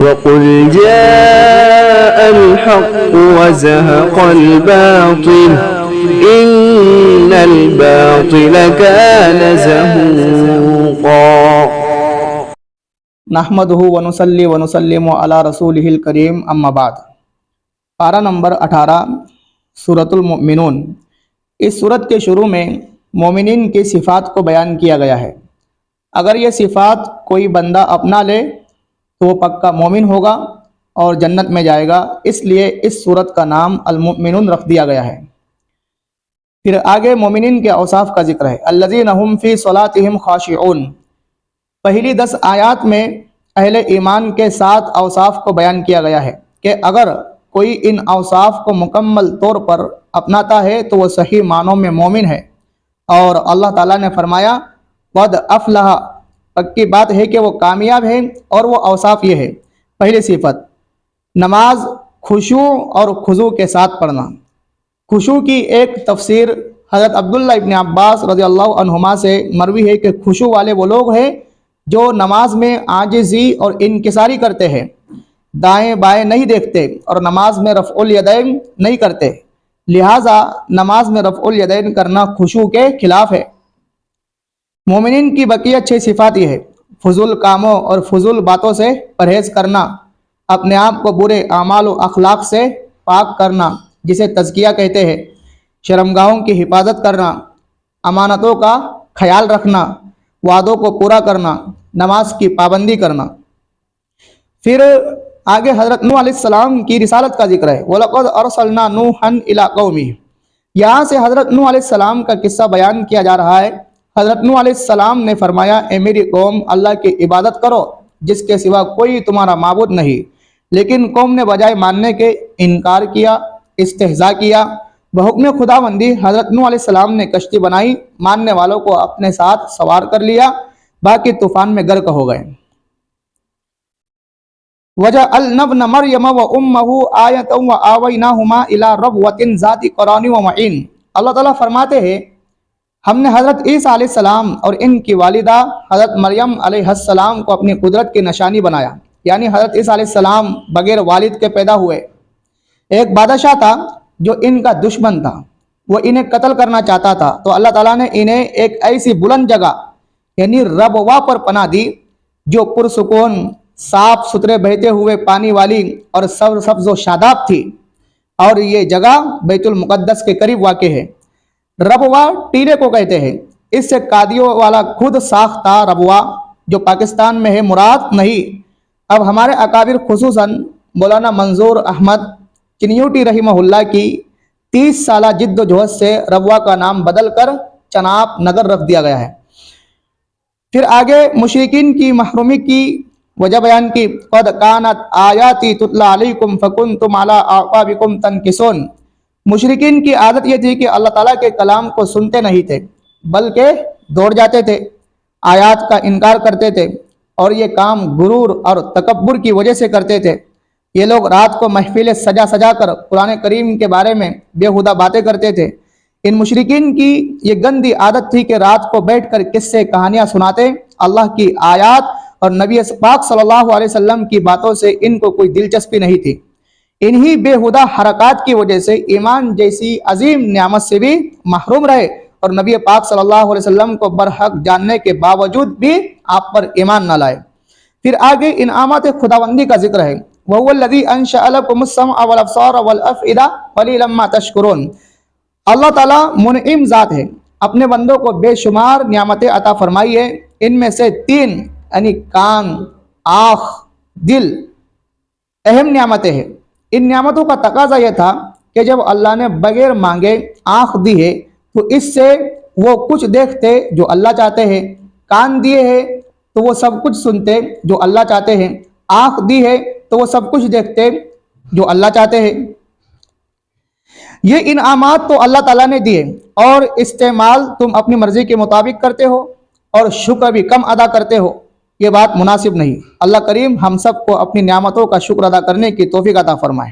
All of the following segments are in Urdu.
وقل جاء الحق وزهق الباطل إن الباطل كان زهوقا نحمدہ ونصلی ونسلم علی رسولہ الکریم اما بعد۔ پارہ نمبر 18 سورۃ المؤمنون۔ اس سورت کے شروع میں مومنین کی صفات کو بیان کیا گیا ہے۔ اگر یہ صفات کوئی بندہ اپنا لے تو وہ پکا مومن ہوگا اور جنت میں جائے گا، اس لیے اس سورت کا نام المؤمنون رکھ دیا گیا ہے۔ پھر آگے مومنین کے اوصاف کا ذکر ہے۔ الذین هم فی صلاتہم خاشعون۔ پہلی 10 آیات میں اہل ایمان کے 7 اوصاف کو بیان کیا گیا ہے کہ اگر کوئی ان اوصاف کو مکمل طور پر اپناتا ہے تو وہ صحیح معنوں میں مومن ہے، اور اللہ تعالیٰ نے فرمایا قد افلح، پکی بات ہے کہ وہ کامیاب ہے۔ اور وہ اوصاف یہ ہے: پہلی صفت نماز خشوع اور خضوع کے ساتھ پڑھنا۔ خشوع کی ایک تفسیر حضرت عبداللہ ابن عباس رضی اللہ عنہما سے مروی ہے کہ خشوع والے وہ لوگ ہیں جو نماز میں عاجزی اور انکساری کرتے ہیں، دائیں بائیں نہیں دیکھتے اور نماز میں رفع الیدین نہیں کرتے، لہٰذا نماز میں رفع الیدین کرنا خشوع کے خلاف ہے۔ مومنین کی بقیہ 6 صفات یہ ہے: فضول کاموں اور فضول باتوں سے پرہیز کرنا، اپنے آپ کو برے اعمال و اخلاق سے پاک کرنا جسے تزکیہ کہتے ہیں، شرمگاہوں کی حفاظت کرنا، امانتوں کا خیال رکھنا، وعدوں کو پورا کرنا، نماز کی پابندی کرنا۔ پھر آگے حضرت نوح علیہ السلام کی رسالت کا ذکر ہے۔ وَلَقَدْ أَرْسَلْنَا نُوحًا إِلَىٰ قَوْمِهِ۔ یہاں سے حضرت نوح علیہ السلام کا قصہ بیان کیا جا رہا ہے۔ حضرت نوح علیہ السلام نے فرمایا: اے میری قوم، اللہ کی عبادت کرو جس کے سوا کوئی تمہارا معبود نہیں۔ لیکن قوم نے بجائے ماننے کے انکار کیا، استہزاء کیا۔ بحکم خداوندی حضرت نوح علیہ السلام نے کشتی بنائی، ماننے والوں کو اپنے ساتھ سوار کر لیا، باقی طوفان میں غرق ہو گئے۔ وَجَعَلْنَا ابْنَ مَرْيَمَ وَأُمَّهُ آیَةً وَآوَيْنَاهُمَا إِلَىٰ رَبْوَةٍ ذَاتِ قَرَارٍ وَمَعِینٍ۔ اللہ تعالیٰ فرماتے ہیں ہم نے حضرت عیسیٰ علیہ السلام اور ان کی والدہ حضرت مریم علیہ السلام کو اپنی قدرت کی نشانی بنایا، یعنی حضرت عیسیٰ علیہ السلام بغیر والد کے پیدا ہوئے۔ ایک بادشاہ تھا جو ان کا دشمن تھا، وہ انہیں قتل کرنا چاہتا تھا، تو اللہ تعالیٰ نے انہیں ایک ایسی بلند جگہ یعنی ربوہ پر پناہ دی جو پرسکون، صاف ستھرے بہتے ہوئے پانی والی اور سبز و شاداب تھی، اور یہ جگہ بیت المقدس کے قریب واقع ہے۔ ربوہ ٹیلے کو کہتے ہیں، اس سے قادیوں والا خود ساختہ ربوہ جو پاکستان میں ہے مراد نہیں۔ اب ہمارے اکابر خصوصاً مولانا منظور احمد چنیوٹی رحمہ اللہ کی 30 سالہ جد و جہد سے ربوہ کا نام بدل کر چناب نگر رکھ دیا گیا ہے۔ پھر آگے مشرکین کی محرومی کی وجہ بیان کی۔ قد کانت آیاتی تتلی علیکم فکنتم علی اعقابکم تنکسون۔ مشرکین کی عادت یہ تھی کہ اللہ تعالیٰ کے کلام کو سنتے نہیں تھے بلکہ دوڑ جاتے تھے، آیات کا انکار کرتے تھے، اور یہ کام غرور اور تکبر کی وجہ سے کرتے تھے۔ یہ لوگ رات کو محفلیں سجا سجا کر قرآن کریم کے بارے میں بےہودہ باتیں کرتے تھے۔ ان مشرکین کی یہ گندی عادت تھی کہ رات کو بیٹھ کر قصے کہانیاں سناتے۔ اللہ کی آیات اور نبی پاک صلی اللہ علیہ وسلم کی باتوں سے ان کو کوئی دلچسپی نہیں تھی۔ انہی بےہودہ حرکات کی وجہ سے ایمان جیسی عظیم نعمت سے بھی محروم رہے، اور نبی پاک صلی اللہ علیہ وسلم کو برحق جاننے کے باوجود بھی آپ پر ایمان نہ لائے۔ پھر آگے انعامات خداوندی کا ذکر ہے۔ وَهُوَ الَّذِي أَنشَأَ لَكُمُ السَّمْعَ وَالْأَبْصَارَ وَالْأَفْئِدَةَ قَلِيلًا مَا تَشْكُرُونَ۔ اللہ تعالیٰ منعم ذات ہے، اپنے بندوں کو بے شمار نعمتیں عطا فرمائی ہے۔ ان میں سے 3 یعنی کان، آنکھ، دل اہم نعمتیں ہیں۔ ان نعمتوں کا تقاضا یہ تھا کہ جب اللہ نے بغیر مانگے آنکھ دی ہے تو اس سے وہ کچھ دیکھتے جو اللہ چاہتے ہیں، کان دیے ہیں تو وہ سب کچھ سنتے جو اللہ چاہتے ہیں، آنکھ دی ہے تو وہ سب کچھ دیکھتے جو اللہ چاہتے ہیں۔ یہ انعامات تو اللہ تعالیٰ نے دیے، اور استعمال تم اپنی مرضی کے مطابق کرتے ہو اور شکر بھی کم ادا کرتے ہو، یہ بات مناسب نہیں۔ اللہ کریم ہم سب کو اپنی نعمتوں کا شکر ادا کرنے کی توفیق عطا فرمائے۔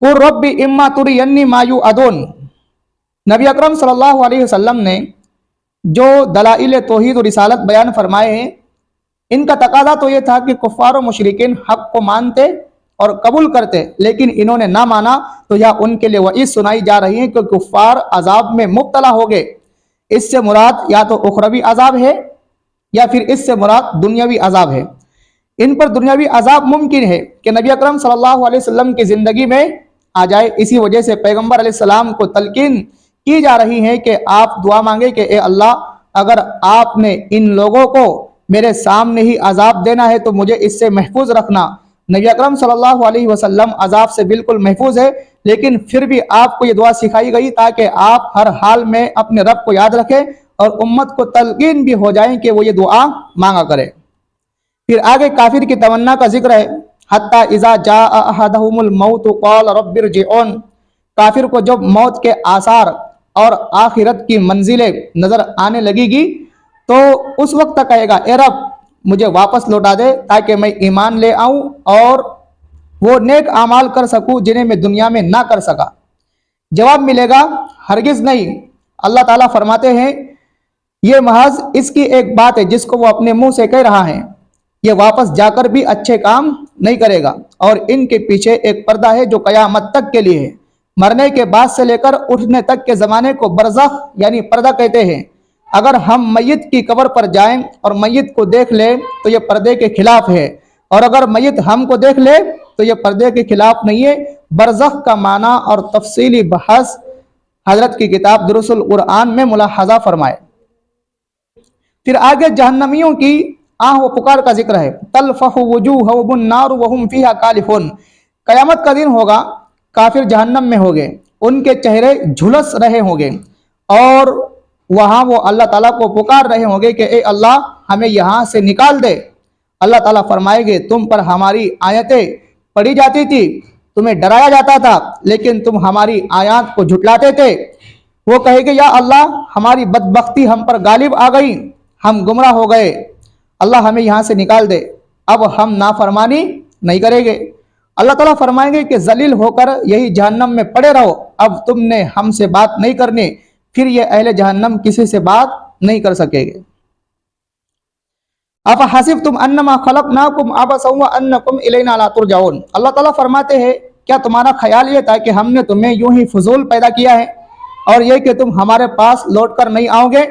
قُلْ رَبِّ إِمَّا تُرِيَنِّي مَا يُوعَدُونَ۔ نبی اکرم صلی اللہ علیہ وسلم نے جو دلائل توحید و رسالت بیان فرمائے ہیں ان کا تقاضا تو یہ تھا کہ کفار و مشرکین حق کو مانتے اور قبول کرتے، لیکن انہوں نے نہ مانا، تو یہاں ان کے لیے وعید سنائی جا رہی ہے کہ کفار عذاب میں مبتلا ہو گئے۔ اس سے مراد یا تو اخروی عذاب ہے یا پھر اس سے مراد دنیاوی عذاب ہے۔ ان پر دنیاوی عذاب ممکن ہے کہ نبی اکرم صلی اللہ علیہ وسلم کی زندگی میں آ جائے، اسی وجہ سے پیغمبر علیہ السلام کو تلقین کی جا رہی ہے کہ آپ دعا مانگے کہ اے اللہ، اگر آپ نے ان لوگوں کو میرے سامنے ہی عذاب دینا ہے تو مجھے اس سے محفوظ رکھنا۔ نبی اکرم صلی اللہ علیہ وسلم عذاب سے بالکل محفوظ ہے، لیکن پھر بھی آپ کو یہ دعا سکھائی گئی تاکہ آپ ہر حال میں اپنے رب کو یاد رکھیں اور امت کو تلقین بھی ہو جائیں کہ وہ یہ دعا مانگا کرے۔ پھر آگے کافر کی تمنا کا ذکر ہے، حتی اذا جاء احدهم الموت قال رب ارجعون۔ کافر کو جب موت کے آثار اور آخرت کی منزلیں نظر آنے لگے گی تو اس وقت کہے گا اے رب مجھے واپس لوٹا دے تاکہ میں ایمان لے آؤں اور وہ نیک اعمال کر سکوں جنہیں میں دنیا میں نہ کر سکا۔ جواب ملے گا ہرگز نہیں۔ اللہ تعالیٰ فرماتے ہیں یہ محض اس کی ایک بات ہے جس کو وہ اپنے منہ سے کہہ رہا ہے، یہ واپس جا کر بھی اچھے کام نہیں کرے گا، اور ان کے پیچھے ایک پردہ ہے جو قیامت تک کے لیے ہے۔ مرنے کے بعد سے لے کر اٹھنے تک کے زمانے کو برزخ یعنی پردہ کہتے ہیں۔ اگر ہم میت کی قبر پر جائیں اور میت کو دیکھ لیں تو یہ پردے کے خلاف ہے، اور اگر میت ہم کو دیکھ لے تو یہ پردے کے خلاف نہیں ہے۔ برزخ کا معنی اور تفصیلی بحث حضرت کی کتاب دروس القرآن میں ملاحظہ فرمائے۔ پھر آگے جہنمیوں کی آہ و پکار کا ذکر ہے، تلفح وجوہہم النار وہم فیہا کالحون۔ قیامت کا دن ہوگا، کافر جہنم میں ہوگے، ان کے چہرے جھلس رہے ہوں گے اور وہاں وہ اللہ تعالیٰ کو پکار رہے ہوں گے کہ اے اللہ ہمیں یہاں سے نکال دے۔ اللہ تعالیٰ فرمائے گے تم پر ہماری آیتیں پڑھی جاتی تھی، تمہیں ڈرایا جاتا تھا لیکن تم ہماری آیات کو جھٹلاتے تھے۔ وہ کہے گے یا اللہ ہماری بدبختی ہم پر غالب آ گئی، ہم گمراہ ہو گئے، اللہ ہمیں یہاں سے نکال دے، اب ہم نافرمانی نہیں کریں گے۔ اللہ تعالیٰ فرمائیں گے کہ ذلیل ہو کر یہی جہنم میں پڑے رہو، اب تم نے ہم سے بات نہیں کرنی۔ پھر یہ اہل جہنم کسی سے بات نہیں کر سکے گے۔ افحسبتم انما خلقناکم عبثا وانکم الینا لا ترجعون۔ اللہ تعالیٰ فرماتے ہیں کیا تمہارا خیال یہ تھا کہ ہم نے تمہیں یوں ہی فضول پیدا کیا ہے اور یہ کہ تم ہمارے پاس لوٹ کر نہیں آؤ گے؟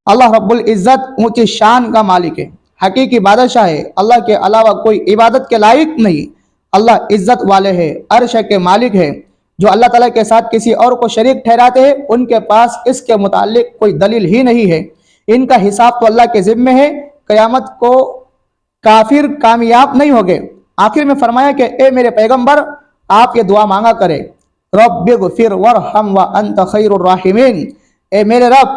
اللہ رب العزت اونچی شان کا مالک ہے، حقیقی بادشاہ ہے، اللہ کے علاوہ کوئی عبادت کے لائق نہیں۔ اللہ عزت والے ہے، عرش کے مالک ہے۔ جو اللہ تعالیٰ کے ساتھ کسی اور کو شریک ٹھہراتے ہیں ان کے پاس اس کے متعلق کوئی دلیل ہی نہیں ہے۔ ان کا حساب تو اللہ کے ذمے ہے، قیامت کو کافر کامیاب نہیں ہوگے۔ آخر میں فرمایا کہ اے میرے پیغمبر آپ یہ دعا مانگا کرے، رب اغفر وارحم وانت خیر الراحمین، اے میرے رب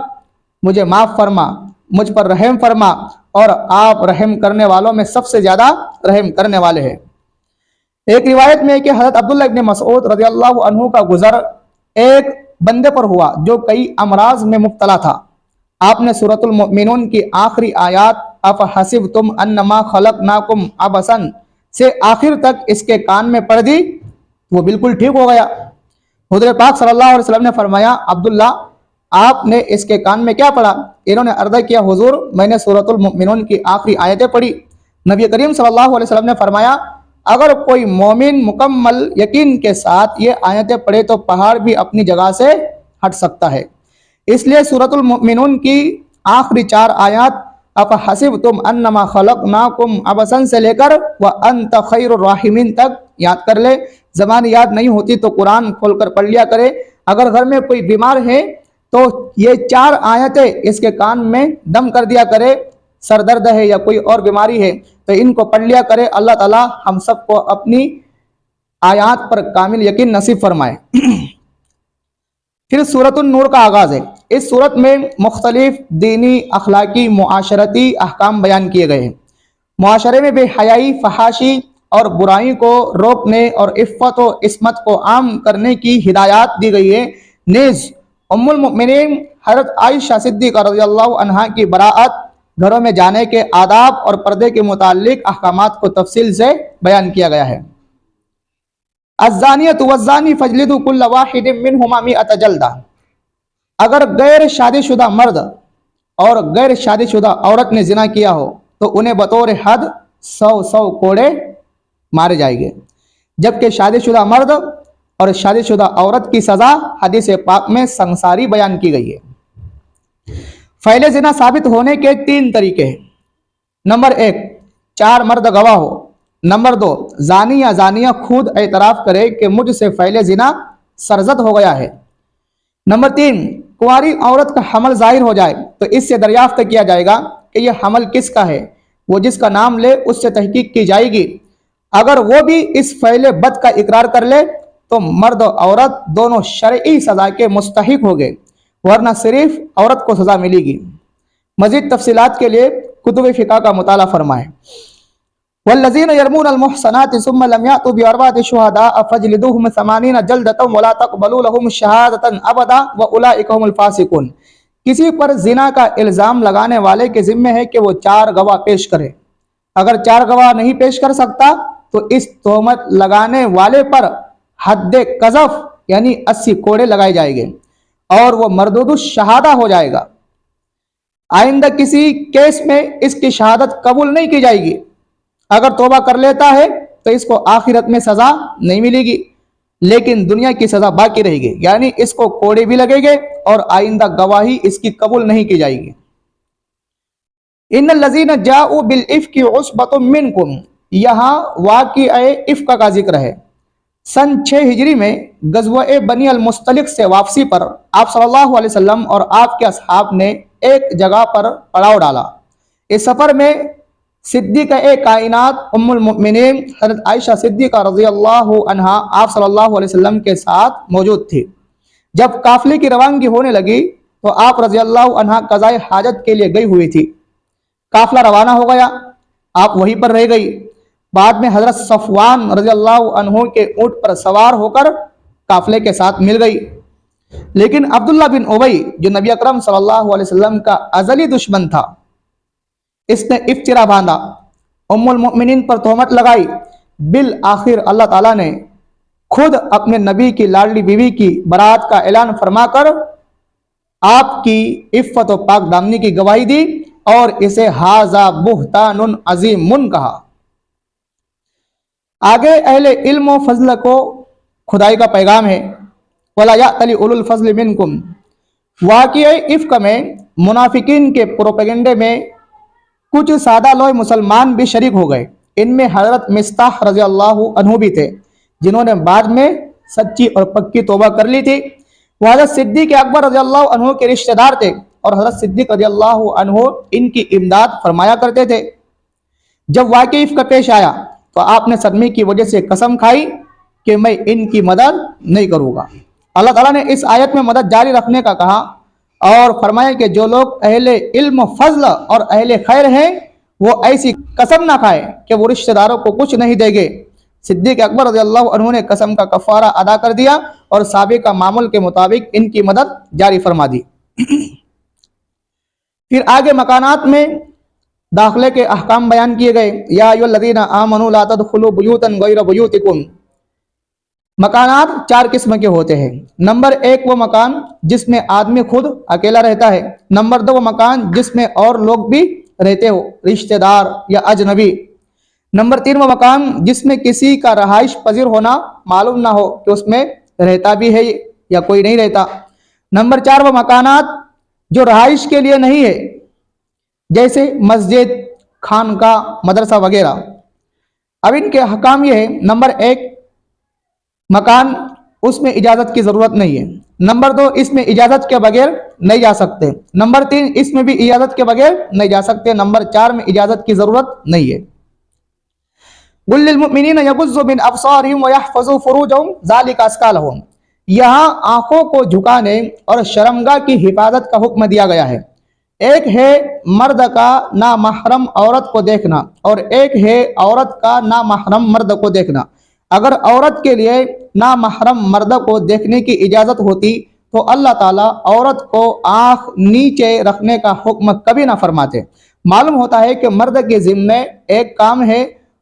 مجھے معاف فرما، مجھ پر رحم فرما، اور آپ رحم کرنے والوں میں سب سے زیادہ رحم کرنے والے ہیں۔ ایک روایت میں ہے کہ حضرت عبداللہ ابن مسعود رضی اللہ عنہ کا گزر ایک بندے پر ہوا جو کئی امراض میں مبتلا تھا۔ آپ نے سورۃ المؤمنون کی آخری آیات افحسبتم انما خلقناکم عبثا سے آخر تک اس کے کان میں پڑھ دی، وہ بالکل ٹھیک ہو گیا۔ حضور پاک صلی اللہ علیہ وسلم نے فرمایا عبداللہ آپ نے اس کے کان میں کیا پڑھا؟ انہوں نے عرض کیا حضور میں نے سورۃ المؤمنون کی آخری آیتیں پڑھی۔ نبی کریم صلی اللہ علیہ وسلم نے فرمایا اگر کوئی مومن مکمل یقین کے ساتھ یہ آیتیں پڑھے تو پہاڑ بھی اپنی جگہ سے ہٹ سکتا ہے۔ اس لیے سورۃ المؤمنون کی آخری 4 آیات افحسبتم انما خلقناکم عبثا سے لے کر وانت خیر الراحمین تک یاد کر لے۔ زبان یاد نہیں ہوتی تو قرآن کھول کر پڑھ لیا کرے۔ اگر گھر میں کوئی بیمار ہے تو یہ 4 آیتیں اس کے کان میں دم کر دیا کرے، سر درد ہے یا کوئی اور بیماری ہے تو ان کو پڑھ لیا کرے۔ اللہ تعالیٰ ہم سب کو اپنی آیات پر کامل یقین نصیب فرمائے۔ پھر سورۃ النور کا آغاز ہے۔ اس سورت میں مختلف دینی، اخلاقی، معاشرتی احکام بیان کیے گئے ہیں۔ معاشرے میں بے حیائی، فحاشی اور برائی کو روکنے اور عفت و عصمت کو عام کرنے کی ہدایات دی گئی ہے۔ نیز ام المؤمنین حضرت عائشہ صدیقہ رضی اللہ عنہا کی براءت، گھروں میں جانے کے آداب اور پردے کے متعلق احکامات کو تفصیل سے بیان کیا گیا ہے۔ الزانیۃ والزانی فاجلدوا کل واحد منہما 100 جلدہ۔ اگر غیر شادی شدہ مرد اور غیر شادی شدہ عورت نے زنا کیا ہو تو انہیں بطور حد 100 کوڑے مارے جائیں گے، جبکہ شادی شدہ مرد اور شادی شدہ عورت کی سزا حدیث پاک میں سنگساری بیان کی گئی ہے۔ فعل زنا ثابت ہونے کے 3 طریقے ہیں۔ نمبر 1، 4 مرد گواہ ہو۔ نمبر 2، زانی یا زانیہ خود اعتراف کرے کہ مجھ سے فعل زنا سرزد ہو گیا ہے۔ نمبر 3، کنواری عورت کا حمل ظاہر ہو جائے تو اس سے دریافت کیا جائے گا کہ یہ حمل کس کا ہے، وہ جس کا نام لے اس سے تحقیق کی جائے گی۔ اگر وہ بھی اس فعل بد کا اقرار کر لے تو مرد و عورت دونوں شرعی سزا کے مستحق ہو گئے، ورنہ صرف عورت کو سزا ملے گی۔ مزید تفصیلات کے لیے کتب فقہ کا مطالعہ فرمائیں۔ والذین یرمون المحصنات ثم لم یأتوا بأربعة شهداء فاجلدوهم 80 جلدة ولا تقبلوا لهم شهادة ابدا واولئک هم الفاسقون۔ کسی پر زنا کا الزام لگانے والے کے ذمہ ہے کہ وہ 4 گواہ پیش کرے، اگر 4 گواہ نہیں پیش کر سکتا تو اس تہمت لگانے والے پر حد قذف یعنی 80 کوڑے لگائے جائیں گے اور وہ مردود الشہادہ ہو جائے گا۔ آئندہ کسی کیس میں اس کی شہادت قبول نہیں کی جائے گی۔ اگر توبہ کر لیتا ہے تو اس کو آخرت میں سزا نہیں ملے گی، لیکن دنیا کی سزا باقی رہے گی، یعنی اس کو کوڑے بھی لگے گے اور آئندہ گواہی اس کی قبول نہیں کی جائے گی۔ ان الذین جاؤوا بالافک عصبۃ منکم، یہاں واقعہ افک کا ذکر ہے۔ سن 6 ہجری میں غزوہ بنی المستلق سے واپسی پر آپ صلی اللہ علیہ وسلم اور آپ کے اصحاب نے ایک جگہ پر پڑاؤ ڈالا۔ اس سفر میں صدیقہ کائنات ام المؤمنین حضرت عائشہ صدیقہ رضی اللہ عنہا آپ صلی اللہ علیہ وسلم کے ساتھ موجود تھی۔ جب قافلے کی روانگی ہونے لگی تو آپ رضی اللہ عنہا قضاء حاجت کے لیے گئی ہوئی تھی۔ قافلہ روانہ ہو گیا، آپ وہیں پر رہ گئی۔ بعد میں حضرت صفوان رضی اللہ عنہ کے اونٹ پر سوار ہو کر قافلے کے ساتھ مل گئی، لیکن عبداللہ بن ابی جو نبی اکرم صلی اللہ علیہ وسلم کا ازلی دشمن تھا، اس نے افطرا باندھا، ام المؤمنین پر تہمت لگائی۔ بالآخر اللہ تعالیٰ نے خود اپنے نبی کی لاڈلی بیوی کی برات کا اعلان فرما کر آپ کی عفت و پاک دامنی کی گواہی دی اور اسے ھذا بہتان عظیم کہا۔ آگے اہل علم و فضل کو خدائی کا پیغام ہے۔ وَلَا يَأْتَلِ أُولُو الْفَضْلِ مِنْكُمْ۔ واقعہ افک میں منافقین کے پروپیگنڈے میں کچھ سادہ لوگ مسلمان بھی شریک ہو گئے۔ ان میں حضرت مصطح رضی اللہ عنہ بھی تھے، جنہوں نے بعد میں سچی اور پکی توبہ کر لی تھی۔ وہ حضرت صدیق اکبر رضی اللہ عنہ کے رشتہ دار تھے اور حضرت صدیق رضی اللہ عنہ ان کی امداد فرمایا کرتے تھے۔ جب واقعہ افک پیش آیا تو آپ نے صدمے کی وجہ سے قسم کھائی کہ میں ان کی مدد نہیں کروں گا۔ اللہ تعالیٰ نے اس آیت میں مدد جاری رکھنے کا کہا اور فرمایا کہ جو لوگ اہل علم و فضل اور اہل خیر ہیں وہ ایسی قسم نہ کھائے کہ وہ رشتہ داروں کو کچھ نہیں دیں گے۔ صدیق اکبر رضی اللہ عنہ نے قسم کا کفارہ ادا کر دیا اور سابقہ معمول کے مطابق ان کی مدد جاری فرما دی۔ پھر آگے مکانات میں داخلے کے احکام بیان کیے گئے۔ یا ایھا الذین آمنوا لا تدخلوا بیوتا غیر بیوتکم۔ مکانات 4 قسم کے ہوتے ہیں۔ نمبر 1 وہ مکان جس میں آدمی خود اکیلا رہتا ہے۔ نمبر 2 وہ مکان جس میں اور لوگ بھی رہتے ہو، رشتہ دار یا اجنبی۔ نمبر 3 وہ مکان جس میں کسی کا رہائش پذیر ہونا معلوم نہ ہو کہ اس میں رہتا بھی ہے یا کوئی نہیں رہتا۔ نمبر 4 وہ مکانات جو رہائش کے لیے نہیں ہے، جیسے مسجد، خانقاہ، مدرسہ وغیرہ۔ اب ان کے احکام یہ ہے۔ نمبر 1 مکان اس میں اجازت کی ضرورت نہیں ہے۔ نمبر 2 اس میں اجازت کے بغیر نہیں جا سکتے۔ نمبر 3 اس میں بھی اجازت کے بغیر نہیں جا سکتے۔ نمبر 4 میں اجازت کی ضرورت نہیں ہے۔ قُل لِّلْمُؤْمِنِينَ يَغُضُّوا مِنْ أَبْصَارِهِمْ وَيَحْفَظُوا فُرُوجَهُمْ ذَلِكَ أَزْكَىٰ لَهُمْ۔ یہاں آنکھوں کو جھکانے اور شرمگاہ کی حفاظت کا حکم دیا گیا ہے۔ ایک ہے مرد کا نامحرم عورت کو دیکھنا اور ایک ہے عورت کا نامحرم مرد کو دیکھنا۔ اگر عورت کے لیے نامحرم مرد کو دیکھنے کی اجازت ہوتی تو اللہ تعالیٰ عورت کو آنکھ نیچے رکھنے کا حکم کبھی نہ فرماتے۔ معلوم ہوتا ہے کہ مرد کے ذمے ایک کام ہے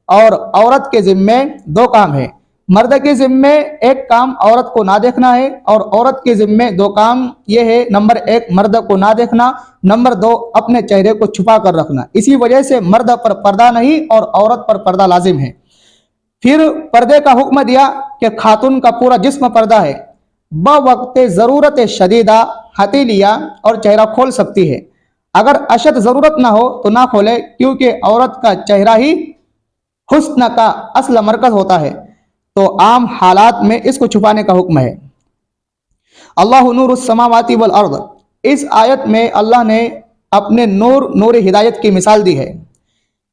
اور عورت کے ذمے 2 کام ہے۔ مرد کے ذمے ایک کام عورت کو نہ دیکھنا ہے اور عورت کے ذمے دو کام یہ ہے، نمبر ایک مرد کو نہ دیکھنا، نمبر دو اپنے چہرے کو چھپا کر رکھنا۔ اسی وجہ سے مرد پر پردہ نہیں اور عورت پر پردہ لازم ہے۔ پھر پردے کا حکم دیا کہ خاتون کا پورا جسم پردہ ہے، بوقت ضرورت شدیدہ ہتھیلیاں اور چہرہ کھول سکتی ہے، اگر اشد ضرورت نہ ہو تو نہ کھولے، کیونکہ عورت کا چہرہ ہی حسن کا اصل مرکز ہوتا ہے، تو عام حالات میں اس کو چھپانے کا حکم ہے۔ اللہ نور السماوات والارض، اس آیت میں اللہ نے اپنے نور ہدایت کی مثال دی ہے۔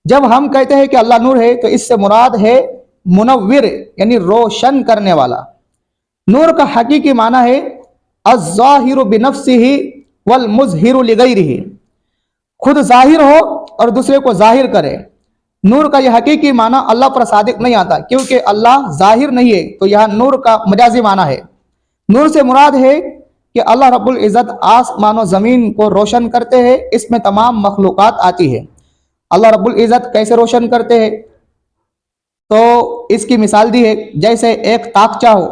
جب ہم کہتے ہیں کہ اللہ نور ہے تو اس سے مراد ہے منور، یعنی روشن کرنے والا۔ نور کا حقیقی معنی ہے الظاہر بنفسہ والمظہر لغیرہ، خود ظاہر ہو اور دوسرے کو ظاہر کرے۔ نور کا یہ حقیقی معنی اللہ پر صادق نہیں آتا، کیونکہ اللہ ظاہر نہیں ہے، تو یہاں نور کا مجازی معنی ہے۔ نور سے مراد ہے کہ اللہ رب العزت آسمان و زمین کو روشن کرتے ہیں، اس میں تمام مخلوقات آتی ہے۔ اللہ رب العزت کیسے روشن کرتے ہیں؟ تو اس کی مثال دی ہے، جیسے ایک طاقچہ ہو،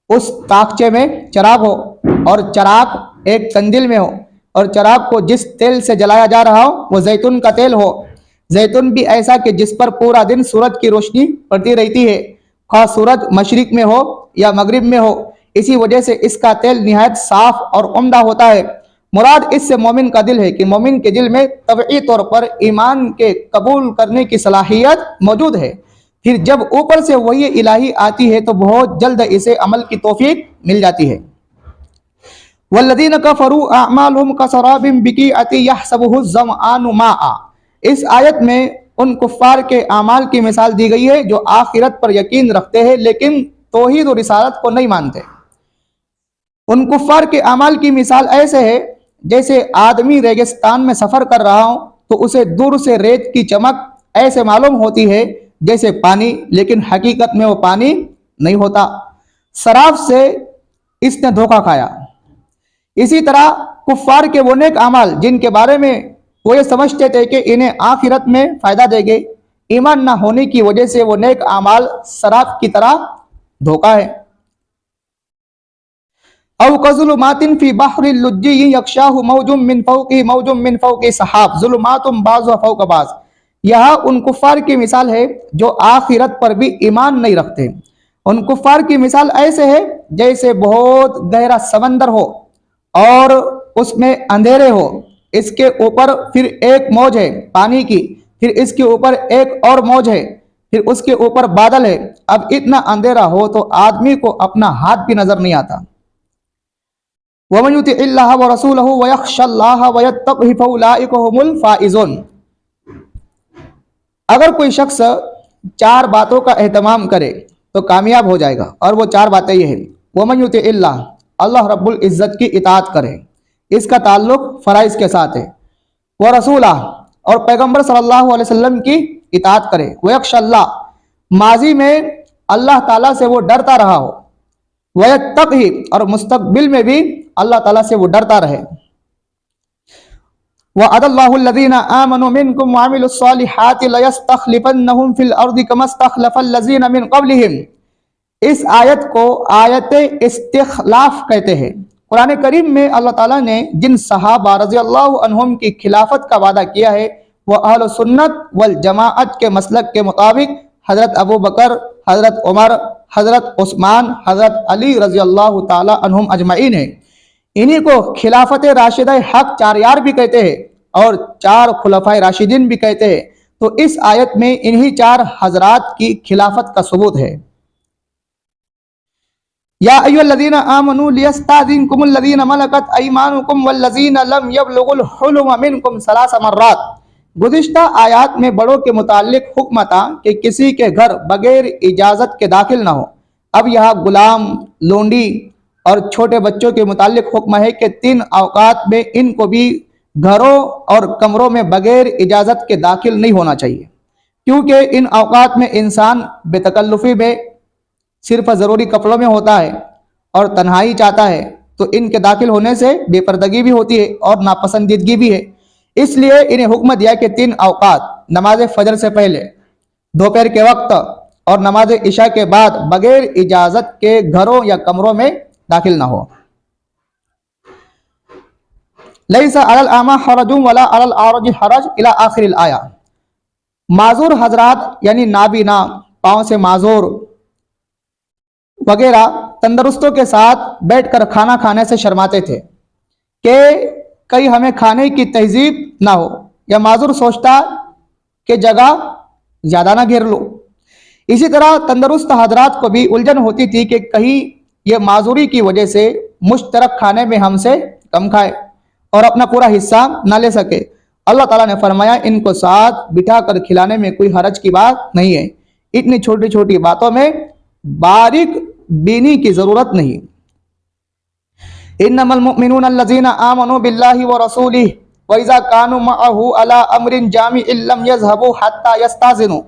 اس طاقچے میں چراغ ہو اور چراغ ایک قندیل میں ہو، اور چراغ کو جس تیل سے جلایا جا رہا ہو وہ زیتون کا تیل ہو۔ زیتون بھی ایسا کہ جس پر پورا دن سورج کی روشنی پڑتی رہتی ہے، خواہ سورج مشرق میں ہو یا مغرب میں ہو، اسی وجہ سے اس کا تیل نہایت صاف اور عمدہ ہوتا ہے۔ مراد اس سے مومن کا دل ہے کہ مومن کے دل میں طبعی طور پر ایمان کے قبول کرنے کی صلاحیت موجود ہے، پھر جب اوپر سے وحی الہی آتی ہے تو بہت جلد اسے عمل کی توفیق مل جاتی ہے۔ والذین کفروا اعمالهم کسراب بقیعۃ یحسبہ الظمآن ماء، اس آیت میں ان کفار کے اعمال کی مثال دی گئی ہے جو آخرت پر یقین رکھتے ہیں لیکن توحید و رسالت کو نہیں مانتے۔ ان کفار کے اعمال کی مثال ایسے ہے جیسے آدمی ریگستان میں سفر کر رہا ہو تو اسے دور سے ریت کی چمک ایسے معلوم ہوتی ہے جیسے پانی، لیکن حقیقت میں وہ پانی نہیں ہوتا، سراب سے اس نے دھوکہ کھایا۔ اسی طرح کفار کے وہ نیک اعمال جن کے بارے میں وہ یہ سمجھتے تھے کہ انہیں آخرت میں فائدہ دے گے، ایمان نہ ہونے کی وجہ سے وہ نیک اعمال سراب کی طرح دھوکہ ہے۔ او کظلمات فی بحر اللجی یغشاہ موج من فوقہ موج من فوق سحاب ظلمات بعضها فوق بعض، یہاں ان کفار کی مثال ہے جو آخرت پر بھی ایمان نہیں رکھتے۔ ان کفار کی مثال ایسے ہے جیسے بہت گہرا سمندر ہو اور اس میں اندھیرے ہو، اس کے اوپر پھر ایک موج ہے پانی کی، پھر اس کے اوپر ایک اور موج ہے، پھر اس کے اوپر بادل ہے۔ اب اتنا اندھیرا ہو تو آدمی کو اپنا ہاتھ بھی نظر نہیں آتا۔ وَمَن يُطِعِ اللَّهَ وَرَسُولَهُ وَيَخْشَ اللَّهَ وَيَتَّقْهِ فَأُولَٰئِكَ هُمُ الْفَائِزُونَ، اگر کوئی شخص چار باتوں کا اہتمام کرے تو کامیاب ہو جائے گا، اور وہ چار باتیں یہ ہیں۔ وَمَن يُطِعِ اللَّهَ، اللہ رب العزت کی اطاعت کرے، اس کا تعلق فرائض کے ساتھ ہے۔ وَرَسُولَهُ، اور پیغمبر صلی اللہ علیہ وسلم کی اطاعت کرے۔ وَيَخْشَ اللَّهَ، ماضی میں اللہ تعالیٰ سے وہ ڈرتا رہا ہو۔ وَيَتَّقْهِ، اور مستقبل میں بھی اللہ تعالیٰ سے وہ ڈرتا رہے۔ وَعَدَ اللَّهُ الَّذِينَ آمَنُوا مِنكُمْ وَعَمِلُوا الصَّالِحَاتِ لَيَسْتَخْلِفَنَّهُمْ فِي الْأَرْضِ كَمَا اسْتَخْلَفَ الَّذِينَ مِنْ قَبْلِهِمْ، اس آیت کو آیت استخلاف کہتے ہیں۔ قرآن کریم میں اللہ تعالیٰ نے جن صحابہ رضی اللہ عنہم کی خلافت کا وعدہ کیا ہے وہ اہل سنت والجماعت کے مسلک کے مطابق حضرت ابو بکر، حضرت عمر، حضرت عثمان، حضرت علی رضی اللہ تعالی عنہم اجمعین ہیں۔ انہی کو خلافت راشدہ حق چار یار بھی کہتے ہیں اور چار خلفائے راشدین بھی کہتے ہیں، تو اس آیت میں انہی چار حضرات کی خلافت کا ثبوت ہے۔ یا ایھا الذین آمنوا لیستأذنکم الذین ملکت ایمانکم والذین لم یبلغوا الحلم منکم ثلاث مرات، گزشتہ آیات میں بڑوں کے متعلق حکم تھا کہ کسی کے گھر بغیر اجازت کے داخل نہ ہو۔ اب یہاں غلام، لونڈی اور چھوٹے بچوں کے متعلق حکم ہے کہ 3 اوقات میں ان کو بھی گھروں اور کمروں میں بغیر اجازت کے داخل نہیں ہونا چاہیے، کیونکہ ان اوقات میں انسان بے تکلفی میں صرف ضروری کپڑوں میں ہوتا ہے اور تنہائی چاہتا ہے، تو ان کے داخل ہونے سے بے پردگی بھی ہوتی ہے اور ناپسندیدگی بھی ہے۔ اس لیے انہیں حکم دیا کہ 3 اوقات، نماز فجر سے پہلے، دوپہر کے وقت اور نماز عشاء کے بعد بغیر اجازت کے گھروں یا کمروں میں داخل نہ ہو۔ لیس علی الاعمى حرج ولا علی الاعرج حرج الی آخر الآیہ۔ معذور حضرات یعنی نابینا، پاؤں سے معذور وغیرہ تندرستوں کے ساتھ بیٹھ کر کھانا کھانے سے شرماتے تھے کہ کہیں ہمیں کھانے کی تہذیب نہ ہو، یا معذور سوچتا کہ جگہ زیادہ نہ گھیر لو۔ اسی طرح تندرست حضرات کو بھی الجھن ہوتی تھی کہ کہیں یہ معذوری کی وجہ سے مشترک کھانے میں ہم سے کم کھائے اور اپنا پورا حصہ نہ لے سکے۔ اللہ تعالیٰ نے فرمایا ان کو ساتھ بٹھا کر کھلانے میں کوئی حرج کی بات نہیں ہے، اتنی چھوٹی چھوٹی باتوں میں باریک بینی کی ضرورت نہیں۔ انما المؤمنون الذين آمنوا بالله ورسوله واذا كانوا معه على امر جامع لم يذهبوا حتى يستاذنوا۔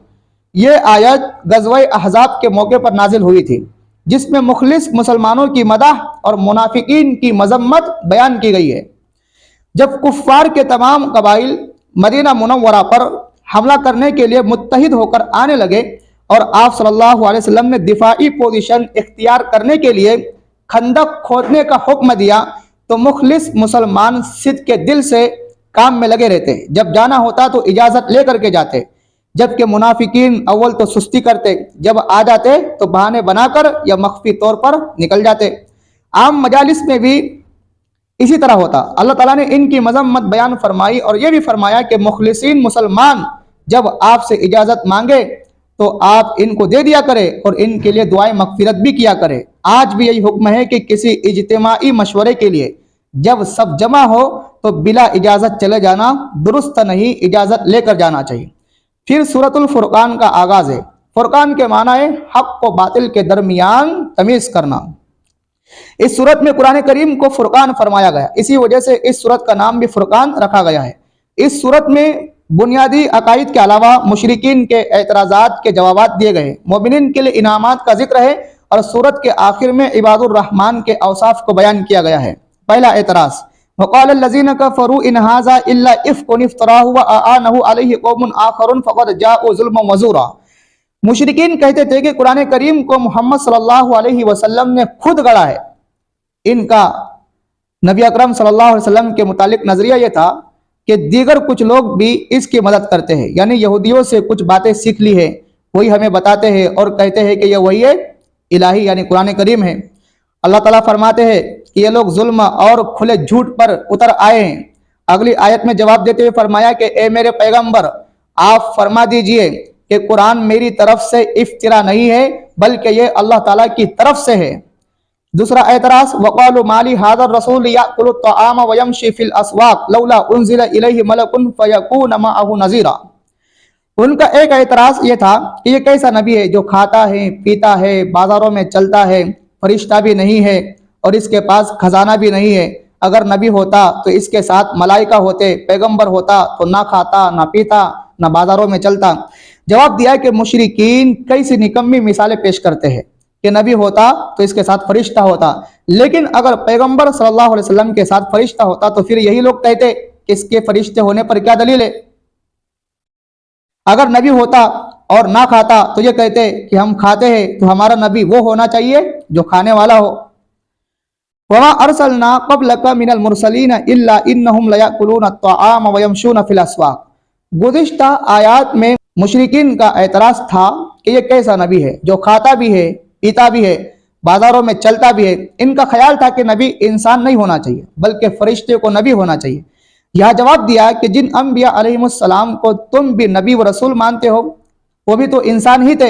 یہ آیت غزوہ احزاب کے موقع پر نازل ہوئی تھی، جس میں مخلص مسلمانوں کی مدح اور منافقین کی مذمت بیان کی گئی ہے۔ جب کفار کے تمام قبائل مدینہ منورہ پر حملہ کرنے کے لیے متحد ہو کر آنے لگے اور آپ صلی اللہ علیہ وسلم نے دفاعی پوزیشن اختیار کرنے کے لیے خندق کھودنے کا حکم دیا تو مخلص مسلمان صدق کے دل سے کام میں لگے رہتے، جب جانا ہوتا تو اجازت لے کر کے جاتے، جبکہ منافقین اول تو سستی کرتے، جب آ جاتے تو بہانے بنا کر یا مخفی طور پر نکل جاتے۔ عام مجالس میں بھی اسی طرح ہوتا۔ اللہ تعالیٰ نے ان کی مذمت بیان فرمائی اور یہ بھی فرمایا کہ مخلصین مسلمان جب آپ سے اجازت مانگے تو آپ ان کو دے دیا کرے اور ان کے لیے دعائیں مغفرت بھی کیا کرے۔ آج بھی یہی حکم ہے کہ کسی اجتماعی مشورے کے لیے جب سب جمع ہو تو بلا اجازت چلے جانا درست نہیں، اجازت لے کر جانا چاہیے۔ پھر سورۃ الفرقان کا آغاز ہے۔ فرقان کے معنی ہے حق و باطل کے درمیان تمیز کرنا۔ اس صورت میں قرآن کریم کو فرقان فرمایا گیا، اسی وجہ سے اس صورت کا نام بھی فرقان رکھا گیا ہے۔ اس صورت میں بنیادی عقائد کے علاوہ مشرکین کے اعتراضات کے جوابات دیے گئے، مومنین کے لیے انعامات کا ذکر ہے، اور صورت کے آخر میں عباد الرحمن کے اوصاف کو بیان کیا گیا ہے۔ پہلا اعتراض، وقال الذين كفروا ان هذا الا افك افتراه واعانه عليه قوم اخرون فقد جاءوا ظلما وزورا۔ مشرکین کہتے تھے کہ قرآن کریم کو محمد صلی اللہ علیہ وسلم نے خود گڑھا ہے۔ ان کا نبی اکرم صلی اللہ علیہ وسلم کے متعلق نظریہ یہ تھا کہ دیگر کچھ لوگ بھی اس کی مدد کرتے ہیں، یعنی یہودیوں سے کچھ باتیں سیکھ لی ہے، وہی ہمیں بتاتے ہیں اور کہتے ہیں کہ یہ وہی الہی یعنی قرآن کریم ہے۔ اللہ تعالیٰ فرماتے ہیں کہ یہ لوگ ظلم اور کھلے جھوٹ پر اتر آئے ہیں۔ اگلی آیت میں جواب دیتے ہوئے فرمایا کہ اے میرے پیغمبر آپ فرما دیجئے کہ قرآن میری طرف سے افترا نہیں ہے بلکہ یہ اللہ تعالیٰ کی طرف سے ہے۔ دوسرا اعتراض، وقالوا ما لهذا الرسول يأكل الطعام ويمشي في الاسواق لولا انزل اليه ملك فيكون معه نذيرا۔ ان کا ایک اعتراض یہ تھا کہ یہ کیسا نبی ہے جو کھاتا ہے پیتا ہے بازاروں میں چلتا ہے، فرشتہ بھی نہیں ہے اور اس کے پاس خزانہ بھی نہیں ہے۔ اگر نبی ہوتا تو اس کے ساتھ ملائکہ ہوتے، پیغمبر ہوتا تو نہ کھاتا نہ پیتا نہ بازاروں میں چلتا۔ جواب دیا کہ مشرکین کیسی نکمی مثالیں پیش کرتے ہیں کہ نبی ہوتا تو اس کے ساتھ فرشتہ ہوتا، لیکن اگر پیغمبر صلی اللہ علیہ وسلم کے ساتھ فرشتہ ہوتا تو پھر یہی لوگ کہتے کہ اس کے فرشتے ہونے پر کیا دلیل ہے؟ اگر نبی ہوتا اور نہ کھاتا تو یہ کہتے کہ ہم کھاتے ہیں تو ہمارا نبی وہ ہونا چاہیے جو کھانے والا ہو۔ وما ارسلنا قبلک من المرسلین الا انہم لیأکلون الطعام ویمشون فی الاسواق۔ گزشتہ آیات میں مشرکین کا اعتراض تھا کہ یہ کیسا نبی ہے جو کھاتا بھی ہے پیتا بھی ہے بازاروں میں چلتا بھی ہے۔ ان کا خیال تھا کہ نبی انسان نہیں ہونا چاہیے بلکہ فرشتے کو نبی ہونا چاہیے۔ یہاں جواب دیا کہ جن انبیاء علیہ السلام کو تم بھی نبی و رسول مانتے ہو وہ بھی تو انسان ہی تھے،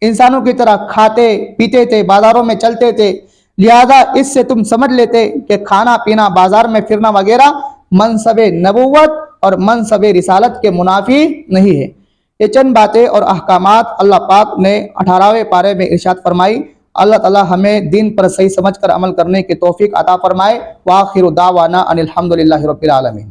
انسانوں کی طرح کھاتے پیتے تھے، بازاروں میں چلتے تھے، لہذا اس سے تم سمجھ لیتے کہ کھانا پینا بازار میں پھرنا وغیرہ منصب نبوت اور منصب رسالت کے منافی نہیں ہے۔ یہ چند باتیں اور احکامات اللہ پاک نے 18ویں پارے میں ارشاد فرمائی۔ اللہ تعالی ہمیں دین پر صحیح سمجھ کر عمل کرنے کی توفیق عطا فرمائے۔ وآخر دعوانا ان الحمد للہ رب العالمین۔